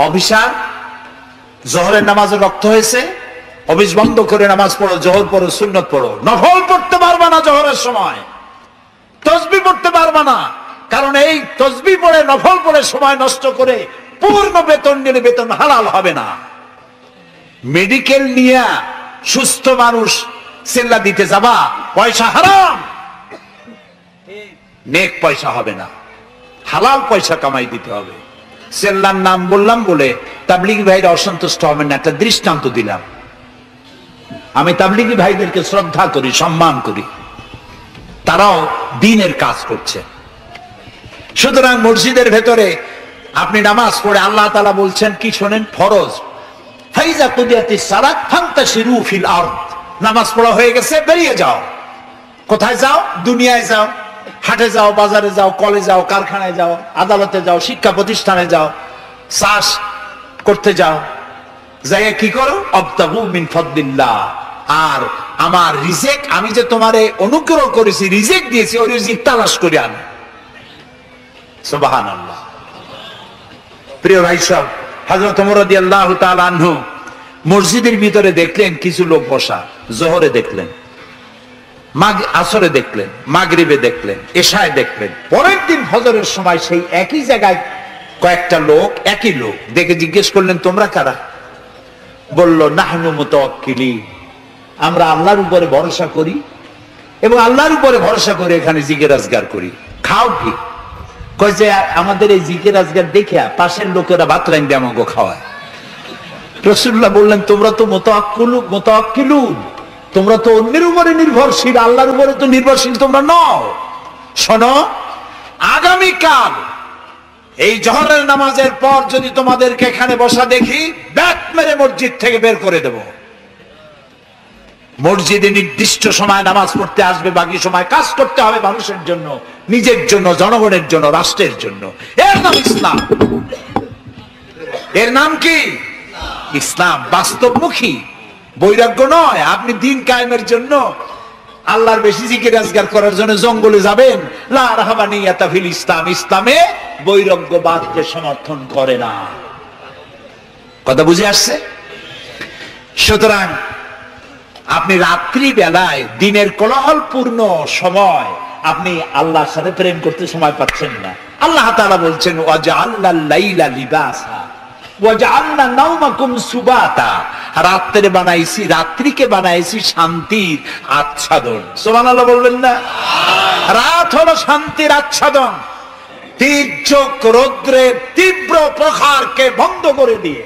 অভিশাপ, জোহরের নামাজে রক্ত হয়েছে, অফিস বন্ধ করে নামাজ পড়ো, জোহর পড়ো, সুন্নত পড়ো। নফল পড়তে পারবা না জোহরের সময়, তাসবিহ পড়তে পারবা না, কারণ এই তাসবিহ পড়ে, নফল পড়ে সময় নষ্ট করে পূর্ণ বেতন নিলে বেতন হালাল হবে না। মেডিকেল নিয়ে সুস্থ মানুষ সেল্লা দিতে যাবা, পয়সা হারাম, নেক পয়সা হবে না, হালাল পয়সা কামাই দিতে হবে। সেল্লার নাম বললাম বলে তাবলিগী ভাইরা অসন্তুষ্ট হবেন না, একটা দৃষ্টান্ত দিলাম। আমি তাবলিগী ভাইদেরকে শ্রদ্ধা করি, সম্মান করি, তারাও দ্বীনের কাজ করছে। সুতরাং মসজিদের ভেতরে আপনি নামাজ পড়ে আল্লাহ তাআলা বলছেন কি শোনেন, ফরজ, ফাইজা কুদিয়াতিস সালাত ফান্তাশিরু ফিল আরদ, নামাজ পড়া হয়ে গেছে, বেরিয়ে যাও। কোথায় যাও? দুনিয়ায় যাও, হাটে যাও, বাজারে যাও, কলেজে যাও, কারখানায় যাও, আদালতে যাও, শিক্ষা প্রতিষ্ঠানে যাও, চাষ করতে যাও। যাই কি করো? আবতাগু মিন ফাদলিল্লাহ, আর আমার রিজিক, আমি যে তোমারে অনুগ্রহ করেছি, রিজিক দিয়েছি, ওই রিজিক তালাশ করে আনো। সুবহানাল্লাহ। প্রিয় ভাই সব, হযরত ওমর রাদিয়াল্লাহু তাআলা আনহু মসজিদের ভিতরে দেখলেন কিছু লোক বসা, জোহরে দেখলেন, আসরে দেখলেন, মাগরিবে দেখলেন, এশায় দেখলেন। পরের দিন ফজরের সময় সেই একই জায়গায় কয়েকটা লোক, একই লোক দেখে জিজ্ঞেস করলেন, তোমরা কারা? বলল, নাহনু মুতাওয়াক্কিলিন, আমরা আল্লাহর উপরে ভরসা করি এবং আল্লাহর উপরে ভরসা করে এখানে জিকির আজগার করি। খাও কি? কয় যে আমাদের এই জিকির আজগার দেখে পাশের লোকেরা ভাত রাইন্দে আমাকে খাওয়ায়। রাসূলুল্লাহ বললেন, তোমরা তো মুতাওয়াক্কিলুন, তোমরা তো অন্যের উপরে নির্ভরশীল, আল্লাহর উপরে তো নির্ভরশীল তোমরা নও। শোনো, আগামীকাল এই জোহরের নামাজের পর যদি তোমাদেরকে এখানে বসা দেখি, ব্যাট মেরে মসজিদ থেকে বের করে দেব। মসজিদে নির্দিষ্ট সময় নামাজ পড়তে আসবে, বাকি সময় কাজ করতে হবে মানুষের জন্য, নিজের জন্য, জনগণের জন্য, রাষ্ট্রের জন্য। এর নাম ইসলাম। এর নাম কি? ইসলাম। বাস্তবমুখী, বৈরাগ্য নয়। আপনি দিন কায়েমের জন্য, আল্লাহর বেশি জিকির আজগার করার জন্য জঙ্গলে যাবেন, লা রাহবানিয়াতা ফিল ইসলাম। ইসলামে বৈরাগ্যবাদকে সমর্থন করে না। কথা বুঝে আসছে? সুতরাং আপনি রাত্রি বেলায়, দিনের কোলাহলপূর্ণ সময়, আপনি আল্লাহর সাথে প্রেম করতে সময় পাচ্ছেন না। আল্লাহ তাআলা বলছেন, ওয়াজআলনাল লাইলা লিবাসা ওয়াজআলনা নাওমাকুম সুবাতা। রাত্রে বানাইছি, রাত্রিকে বানাইছি শান্তির আচ্ছাদন। সুবহানাল্লাহ বলবেন না? রাত হলো শান্তির আচ্ছাদন। তীর্যক রৌদ্রের তীব্র প্রখারকে বন্ধ করে দিয়ে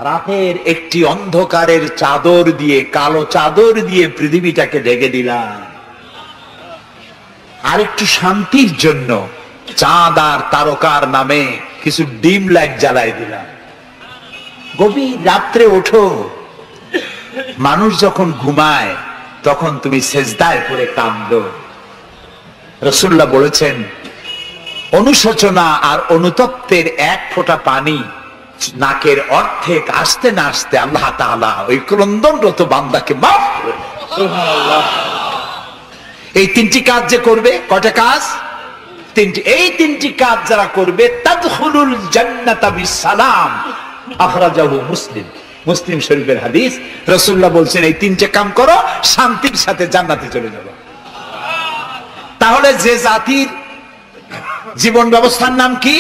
রাতের একটি অন্ধকারের চাদর দিয়ে, কালো চাদর দিয়ে পৃথিবীটাকে ঢেকে দিলাম। আর একটু শান্তির জন্য চাঁদ আর তারকার নামে কিছু ডিম লাইট জ্বালাই দিলাম। গভীর রাত্রে ওঠো, মানুষ যখন ঘুমায় তখন তুমি সেজদায় পড়ে কাঁদো। রাসূলুল্লাহ বলেছেন, অনুশোচনা আর অনুতপ্তের এক ফোঁটা পানি নাকের অর্ধেক আসতে না আসতে আল্লাহ তাআলা ওই ক্রন্দনরত বান্দাকে মাফ করে দেন। সুবহানাল্লাহ। এই তিনটি কাজ যে করবে, কয়টা কাজ? তিনটি। এই তিনটি কাজ যারা করবে, তাদখুলুল জান্নাতা বিসালাম। আখরাজাহু মুসলিম। মুসলিম শরীফের হাদিস। রাসূলুল্লাহ বলছেন, এই তিনটে কাম করো, শান্তির সাথে জান্নাতে চলে যাবে। তাহলে যে জাতির জীবন ব্যবস্থার নাম কি?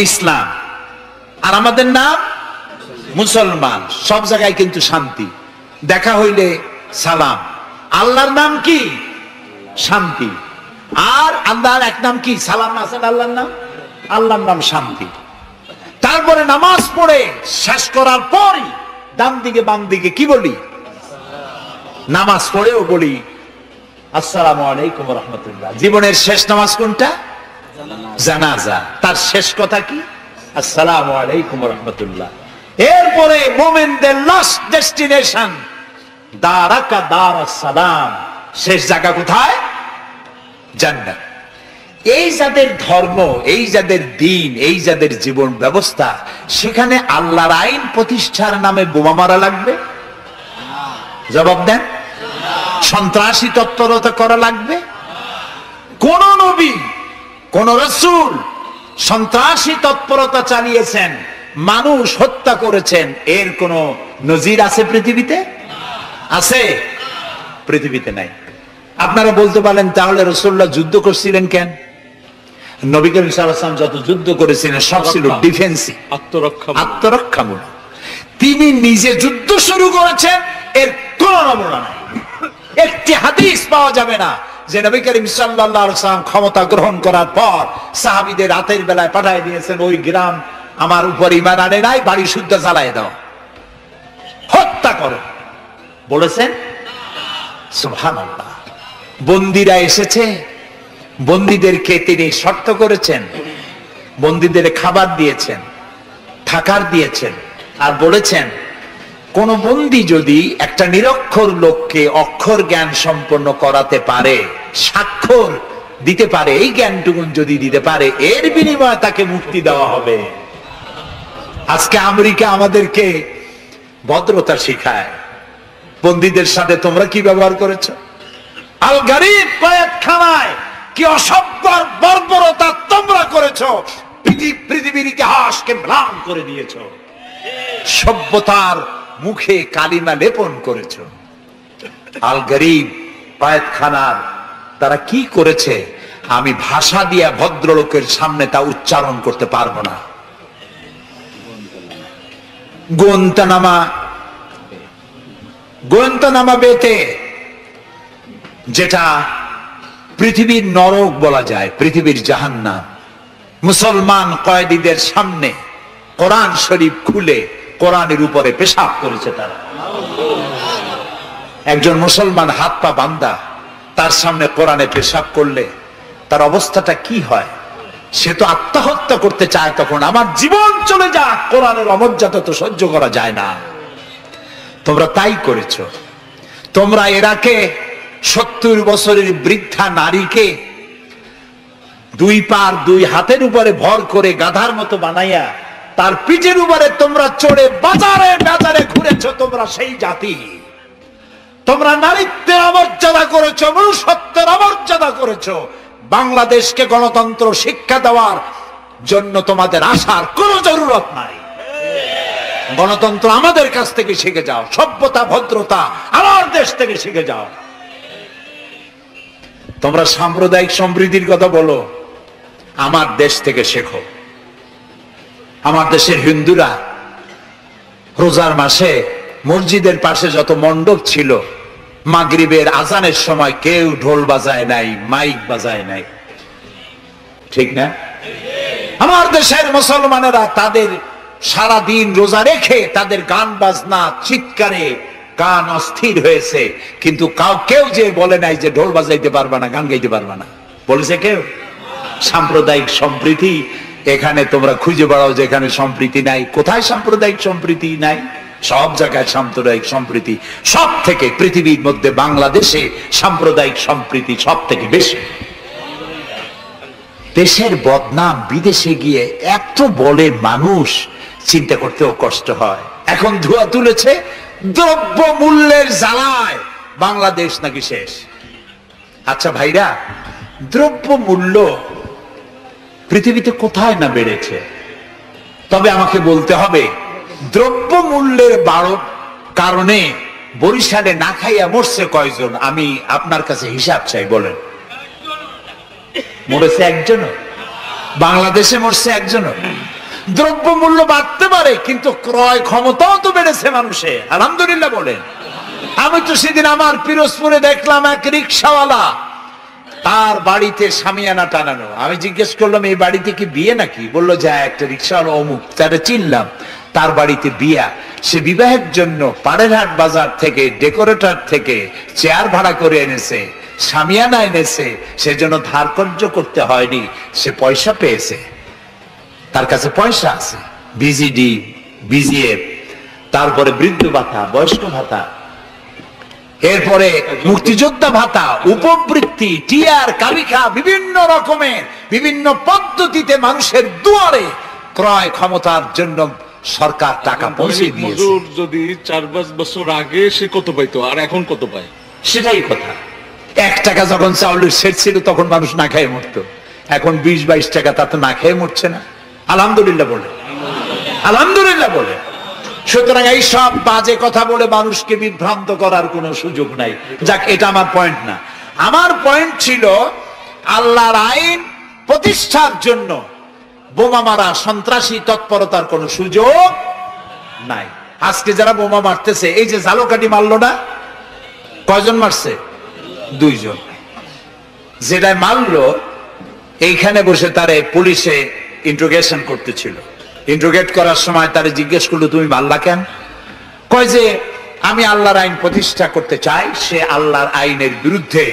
ইসলাম। আর আমাদের নাম মুসলমান। সব জায়গায় কিন্তু শান্তি, দেখা হইলে সালাম। আল্লাহর নাম কি? শান্তি। আর আল্লাহর এক নাম কি? সালাম আছে আল্লাহর নাম? আল্লাহর নাম শান্তি। তারপরে নামাজ পড়ে শেষ করার পরই ডান দিকে বাম দিকে কি বলি? নামাজ পড়েও বলি আসসালামু আলাইকুম ওয়া রাহমাতুল্লাহ। জীবনের শেষ নামাজ কোনটা? জানাজা। তার শেষ কথা কি? আসসালামু আলাইকুম ওয়া রাহমাতুল্লাহ। এরপরে মুমিনদের লাস্ট ডেস্টিনেশন দারাকা দারাস সালাম। শেষ জায়গা কোথায়? জান্নাত। এই যাদের ধর্ম, এই যাদের দিন, এই যাদের জীবন ব্যবস্থা, সেখানে আল্লাহর আইন প্রতিষ্ঠার নামে বোমা মারা লাগবে? জবাব দেন। সন্ত্রাসী তৎপরতা করা লাগবে? কোন নবী, কোন রাসূল সন্ত্রাসী তৎপরতা চালিয়েছেন, মানুষ হত্যা করেছেন, এর কোন নজির আছে পৃথিবীতে? আছে? পৃথিবীতে নাই। আপনারা বলতে পারেন, তাহলে রাসূলুল্লাহ যুদ্ধ করছিলেন কেন? নবী করিম সাল্লাল্লাহু আলাইহি ওয়াসাল্লাম যত যুদ্ধ করেছিলেন সব ছিল ডিফেন্সিভ, আত্মরক্ষামূলক। তিনি নিজে যুদ্ধ শুরু করেছেন, এর কোন নমুনা নাই। একটি হাদিস পাওয়া যাবে না যে নবী করিম সাল্লাল্লাহু আলাইহি ওয়াসাল্লাম ক্ষমতা গ্রহণ করার পর সাহাবীদের রাতের বেলায় পাঠিয়ে দিয়েছেন, ওই গ্রাম আমার উপর ঈমান আনে নাই, বাড়ি শুদ্ধ জ্বালায় দাও, হত্যা করো, বলেছেন? সুবহানাল্লাহ। বন্দীরা এসেছে, বন্দীদেরকে তিনি শর্ত করেছেন, বন্দীদের খাবার দিয়েছেন, থাকার দিয়েছেন, আর বলেছেন কোন বন্দী যদি একটা নিরক্ষর লোককে অক্ষর জ্ঞান সম্পন্ন করাতে পারে, স্বাক্ষর দিতে পারে, এই জ্ঞানটুকুন যদি দিতে পারে, এর বিনিময়ে তাকে মুক্তি দেওয়া হবে। আজকে আমেরিকা আমাদেরকে ভদ্রতা শিখায়। বন্দীদের সাথে তোমরা কি ব্যবহার করেছো? আল গারিব কয়েদখানায় কি অসভ্য বর্বরতা তোমরা করেছো! পৃথিবীর ইতিহাসকে ম্লান করে দিয়েছো, সভ্যতার মুখে কালিমা লেপন করেছো। আল গরিব কয়েদখানার তারা কি করেছে আমি ভাষা দিয়ে ভদ্রলোকের সামনে তা উচ্চারণ করতে পারবো না। গোয়েন্তানামা বেতে, যেটা পৃথিবীর নরক বলা যায়, পৃথিবীর জাহান্নাম, মুসলমান কয়েদিদের সামনে কোরআন শরীফ খুলে কোরআনের উপরে পেশাব করেছে তারা। একজন মুসলমান হাত পা বান্ধা তার সামনে কোরআনে পেশাব করলে তার অবস্থাটা কি হয়? সে তো আত্মহত্যা করতে চায়, তখন আমার জীবন চলে যাক, কোরআনের অমর্যাদা তো সহ্য করা যায় না। তোমরা তাই করেছো। তোমরা ইরাকে 70 বছরের বৃদ্ধা নারীকে 2 পা 2 হাতের উপরে ভর করে গাধার মতো বানাইয়া তার পিঠের উপরে তোমরা চড়ে বাজারে বাজারে ঘুরেছো। তোমরা সেই জাতি। তোমরা নারীত্বের অমর্যাদা করেছো, মনুষ্যত্বের অমর্যাদা করেছো। বাংলাদেশকে গণতন্ত্র শিক্ষা দেওয়ার জন্য তোমাদের আসার কোনো জরুরত নাই। গণতন্ত্র আমাদের কাছ থেকে শিখে যাও, সভ্যতা ভদ্রতা আমার দেশ থেকে শিখে যাও। তোমরা সাম্প্রদায়িক সম্প্রীতির কথা বলো, আমার দেশ থেকে শেখো। আমার দেশের হিন্দুরা রোজার মাসে মসজিদের পাশে যত মণ্ডপ ছিল, মাগরিবের আজানের সময় কেউ ঢোল বাজায় নাই, মাইক বাজায় নাই, ঠিক না? আমার দেশের মুসলমানেরা তাদের সারা দিন রোজা রেখে তাদের গান বাজনা চিৎকারে গান অস্থির হয়েছে, কিন্তু কেউ যে বলে নাই যে ঢোল বাজাইতে পারবা না, গান গাইতে পারবা না, বলেছে কেউ? সাম্প্রদায়িক সম্প্রীতি এখানে তোমরা খুঁজে বেড়াও যেখানে সম্প্রীতি নাই। কোথায় সাম্প্রদায়িক সম্প্রীতি নাই? সব জায়গায় সাম্প্রদায়িক সম্প্রীতি। সব থেকে পৃথিবীর মধ্যে বাংলাদেশে সাম্প্রদায়িক সম্প্রীতি সব থেকে বেশি। দেশের বদনাম বিদেশে গিয়ে এত বলে মানুষ, চিন্তা করতেও কষ্ট হয়। এখন ধোঁয়া তুলেছে দ্রব্য মূল্যের জ্বালায় বাংলাদেশ নাকি শেষ। আচ্ছা ভাইরা, দ্রব্য মূল্য পৃথিবীতে কোথায় না বেড়েছে? তবে আমাকে বলতে হবে, দ্রব্য মূল্যের কারণে বরিশালে না খাইয়া মরছে কয়জন? আমি আপনার কাছে হিসাব চাই, বলেন। মরেছে একজনও? বাংলাদেশে মরছে একজনও? দ্রব্য মূল্য বাড়তে পারে, কিন্তু ক্রয় ক্ষমতাও তো বেড়েছে মানুষের, আলহামদুলিল্লাহ বলেন। আমি তো সেদিন আমার পিরোজপুরে দেখলাম এক রিক্সাওয়ালা, তার বাড়িতে শামিয়ানা টানানো। আমি জিজ্ঞেস করলাম, এই বাড়িতে কি বিয়ে নাকি? বললো যে একটা রিক্সাওয়ালা অমুক, তারা চিনলাম, তার বাড়িতে বিয়া। সে বিবাহের জন্য পাড়েরহাট বাজার থেকে, ডেকোরেটর থেকে চেয়ার ভাড়া করে এনেছে, শামিয়ানা এনেছে, সেজন্য ধার কর্য করতে হয়নি, সে পয়সা পেয়েছে, তার কাছে পয়সা আছে। বিজিডি, বিজিএফ, তারপরে বৃদ্ধ ভাতা, বয়স্ক ভাতা, এরপরে মুক্তিযোদ্ধা ভাতা, উপবৃত্তি, টিআর, কাবিখা, বিভিন্ন রকমের বিভিন্ন পদ্ধতিতে মানুষের দুয়ারে ক্রয় ক্ষমতার জন্য সরকার টাকা পৌঁছে দিয়েছে। যদি 4-5 বছর আগে সে কত পাইতো আর এখন কত পায়? সেটাই কথা। 1 টাকা যখন চাউলের সেট ছিল তখন মানুষ না খেয়ে মরতো, এখন 20-22 টাকা, তা তো না খেয়ে মরছে না। আলহামদুলিল্লাহ বলে, আলহামদুলিল্লাহ বলে। সুতরাং এই সব বাজে কথা বলে মানুষকে বিভ্রান্ত করার কোনো সুযোগ নাই। যাক, এটা আমার পয়েন্ট না। আমার পয়েন্ট ছিল আল্লাহর আইন প্রতিষ্ঠার জন্য বোমা মারা, সন্ত্রাসী তৎপরতার কোনো সুযোগ নাই। আজকে যারা বোমা মারতেছে, এই যে ঝালকাঠি মারলো না, কয়জন মারছে? 2 জন। যেটা মারলো এইখানে বসে তারে পুলিশে ইন্ট্রোগেশন করতেছিল। ইন্ট্রোগেট করার সময় তারে জিজ্ঞেস করলো, তুমি মারলা কেন? কয় যে আমি আল্লাহর আইন প্রতিষ্ঠা করতে চাই। সে আল্লাহর আইনের বিরুদ্ধে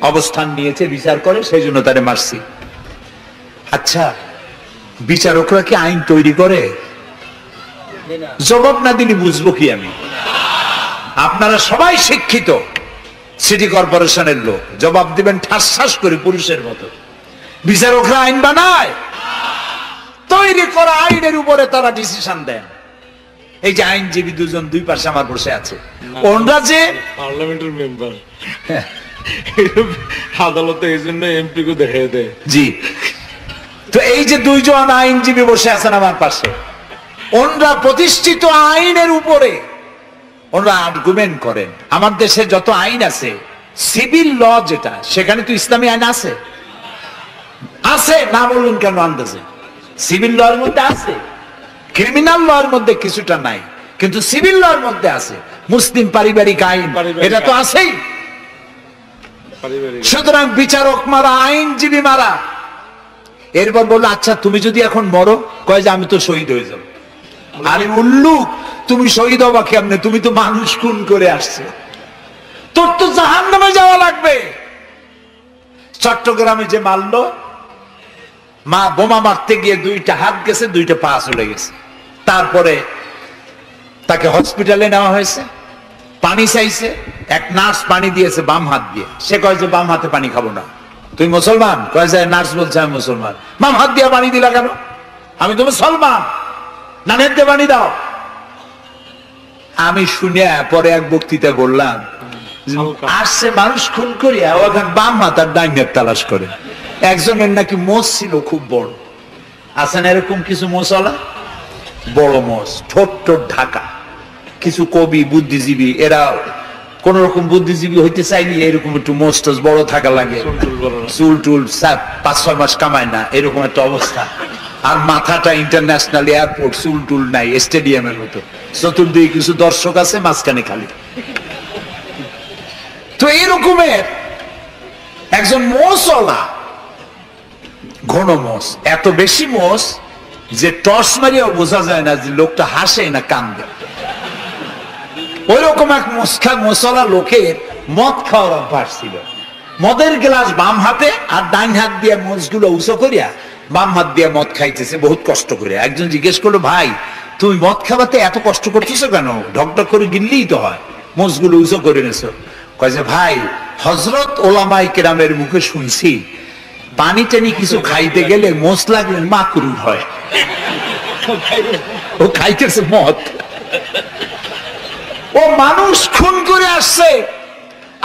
অবস্থান নিয়েছে, বিচার করে, সেই জন্য তারে মারছি। আচ্ছা, বিচারকরা কি আইন তৈরি করে? জবাব না দিলে বুঝবো কি আমি? আপনারা সবাই শিক্ষিত, সিটি কর্পোরেশনের লোক, জবাব দিবেন ঠাস করে পুরুষের মতো। বিচারকরা আইন বানায়? তৈরি করা আইনের উপরে তারা ডিসিশন দেন। এই যে আইনজীবী 2 জন 2 পাশে আমার বসে আছে, ওনরা যে পার্লামেন্টের মেম্বার, আদালতে এই জন্য এমপি কে দেখায় দেয়। জি, তো এই যে 2 জন আইনজীবী বসে আছেন আমার পাশে, ওনরা প্রতিষ্ঠিত আইনের উপরে ওনরা আর্গুমেন্ট করেন। আমার দেশে যত আইন আছে, সিভিল ল যেটা, সেখানে তো ইসলামী আইন আছে? আছে না বলুন কেন? আন্দাজে সিভিল ল এর মধ্যে আছে, ক্রিমিনাল ল এর মধ্যে কিছুটা নাই, কিন্তু সিভিল ল এর মধ্যে আছে। মুসলিম পারিবারিক আইন, এটা তো আছেই। সুতরাং বিচারক মারা, আইনজীবী মারা। এরপর বললো, আচ্ছা তুমি যদি এখন মরো, কয় যে আমি তো শহীদ হয়ে যাবো। আরে উল্লুক, তুমি শহীদ হবা কেমনে? তুমি তো মানুষ খুন করে আসছো। তোর তো জাহান্নামে যাওয়া লাগবে। চট্টগ্রামে যে মারলো, মা বোমা মারতে গিয়ে 2টা হাত গেছে, 2টা পা চলে গেছে। তারপরে তাকে হসপিটালে নেওয়া হয়েছে, পানি চাইছে, এক নার্স পানি দিয়েছে বাম হাত দিয়ে। সে কয় যে বাম হাতে পানি খাবো না। তুই মুসলমান? কয় যে নার্স বলছে আমি মুসলমান। বাম হাত দিয়ে পানি দিলা কেন? আমি তো মুসলমান, ডানের দিয়ে পানি দাও। আমি শুনে পরে এক বক্তৃতা বললাম, আসছে মানুষ খুন করিয়া ওখানে বাম হাত আর ডাইন হাত তালাশ করে। একজনের নাকি মোষ ছিল খুব বড়, আছেন এরকম কিছু মোষওয়ালা, বড় মোষ, ঠোঁট ঠোঁট ঢাকা। কিছু কবি বুদ্ধিজীবী এরা কোন রকম বুদ্ধিজীবী হইতে চাইলে এরকম একটু মোষ টোষ বড় থাকা লাগে, চুল টুল 5-6 মাস কামায় না, এরকম একটা অবস্থা। আর মাথাটা ইন্টারন্যাশনাল এয়ারপোর্ট, চুল টুল নাই, স্টেডিয়ামের মতো, চতুর্দিকে কিছু দর্শক আছে, মাঝখানে খালি। তো এরকমের একজন মোষওয়ালা, ঘন মোষ, এত বেশি মোষ যে টর্চ মারিয়াও বোঝা যায় না যে লোকটা হাসে না কান্দে। ওই রকম এক মোষওয়ালা লোকের মদ খাওয়ার অভ্যাস ছিল। মদের গ্লাস বাম হাতে আর ডাইন হাত দিয়ে মোষগুলো উঁচু করিয়া বাম হাত দিয়ে মদ খাইতেছে বহুত কষ্ট করে। একজন জিজ্ঞেস করলো, ভাই তুমি মদ খাওয়াতে এত কষ্ট করতেছো কেন? ঢকঢক করে গিললেই তো হয়, মোষগুলো উঁচু করে নেছো। কয় যে ভাই, হযরত ওলামায়ে কেরামের মুখে শুনছি পানি টানি কিছু খাইতে গেলে মোষ লাগলে মাকরুহ হয়। ও খাইতেছে মদ, ও মানুষ খুন করে আসছে,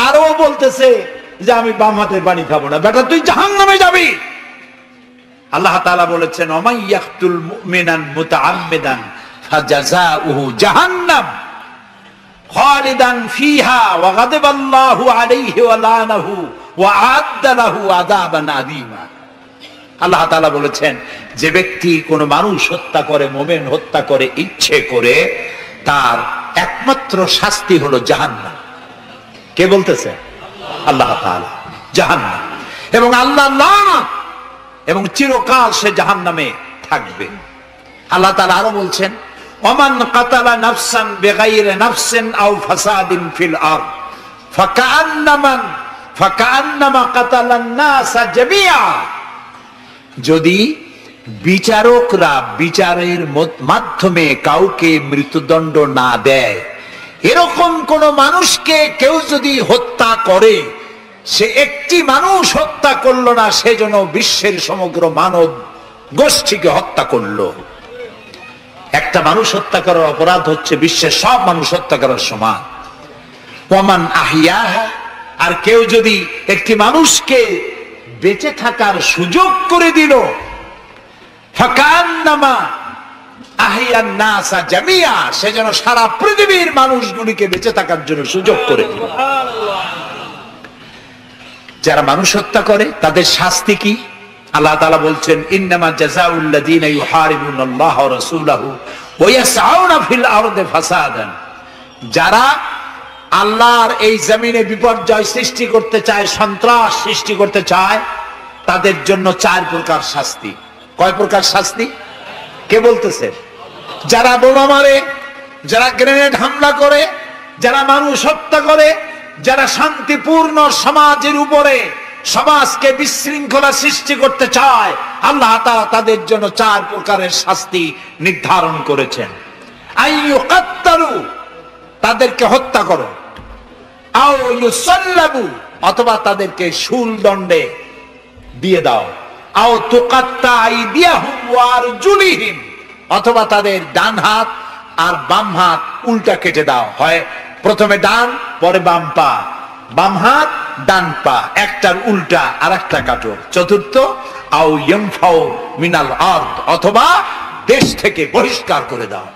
আর ও বলতেছে যে আমি বাম হাতের পানি খাবো না। বেটা তুই জাহান্নামে যাবি। আল্লাহ তাআলা বলেছেন, ওমাই ইয়াকতুল মুমিনান মুতাআম্মিদান ফাজাযাউহু জাহান্নাম খালিদান ফিহা ওয়া গাদাবাল্লাহু আলাইহি ওয়া লানাহু ওয়া আ'আদ্দা লাহু আযাবান আযীমা। আল্লাহ তাআলা বলেছেন, যে ব্যক্তি কোন মানুষ হত্যা করে, মুমিন হত্যা করে ইচ্ছে করে, তার একমাত্র শাস্তি হলো জাহান্নাম। কে বলতেছে? আল্লাহ তাআলা। জাহান্নাম, এবং আল্লাহ লানত, এবং চিরকাল সে জাহান্নামে থাকবে। আল্লাহ তাআলা আরো বলছেন, ওমান কাতালা নাফসান বিগাইরি নাফসিন আও ফাসাদিন ফিল আরদ ফাকান্নামা কাতালান নাসা জামিআ। যদি বিচারকরা বিচারের মাধ্যমে কাউকে মৃত্যুদণ্ড না দেয়, এরকম কোন মানুষকে কেউ যদি হত্যা করে, সে একটি মানুষ হত্যা করলো না, সেজন্য বিশ্বের সমগ্র মানব গোষ্ঠীকে হত্যা করলো। একটা মানুষ হত্যা করার অপরাধ হচ্ছে বিশ্বের সব মানুষ হত্যা করার সমান। ওমান আহিয়াহা, আর কেউ যদি একটি মানুষকে বেঁচে থাকার সুযোগ করে দিল, ফাকান্নামা আহিয়ান নাসা জামিআ, সেজন্য সারা পৃথিবীর মানুষগুলিকে বেঁচে থাকার জন্য সুযোগ করে দিল। যারা মানুষ হত্যা করে তাদের শাস্তি কি? আল্লাহ তাআলা বলছেন, ইন্নামা জাযাউল লাযীনা ইউহারিবুনাল্লাহা ওয়া রাসূলাহু ওয়া ইয়াসআউনা ফিল আরদি ফাসাদান। যারা আল্লাহর এই জমিনে বিপর্যয় সৃষ্টি করতে চায়, সন্ত্রাস সৃষ্টি করতে চায়, তাদের জন্য 4 প্রকার শাস্তি। কয় প্রকার শাস্তি? কে বলতেছে? যারা বোমা মারে, যারা গ্রেনেড হামলা করে, যারা মানুষ হত্যা করে, যারা শান্তিপূর্ণ সমাজের উপরে সমাজকে বিশৃঙ্খলা সৃষ্টি করতে চায়, আল্লাহ তাআলা তাদের জন্য 4 প্রকারের শাস্তি নির্ধারণ করেছেন। আইয়ুকাত্তালু, তাদেরকে হত্যা করো, আও ইউসাল্লাবু, অথবা তাদেরকে শুল দণ্ডে দিয়ে দাও, আও তুকাত্তা আইদিয়াহুম ওয়া আরজুলিহিম, অথবা তাদের ডান হাত আর বাম হাত উল্টা কেটে দাও। হয় প্রথমে ডান, পরে বাম পা, বাম হাত ডান পা, একটার উল্টা আর একটা কাটো। চতুর্থ, আও ইয়ানফাউ মিনাল আরদ, অথবা দেশ থেকে বহিষ্কার করে দাও।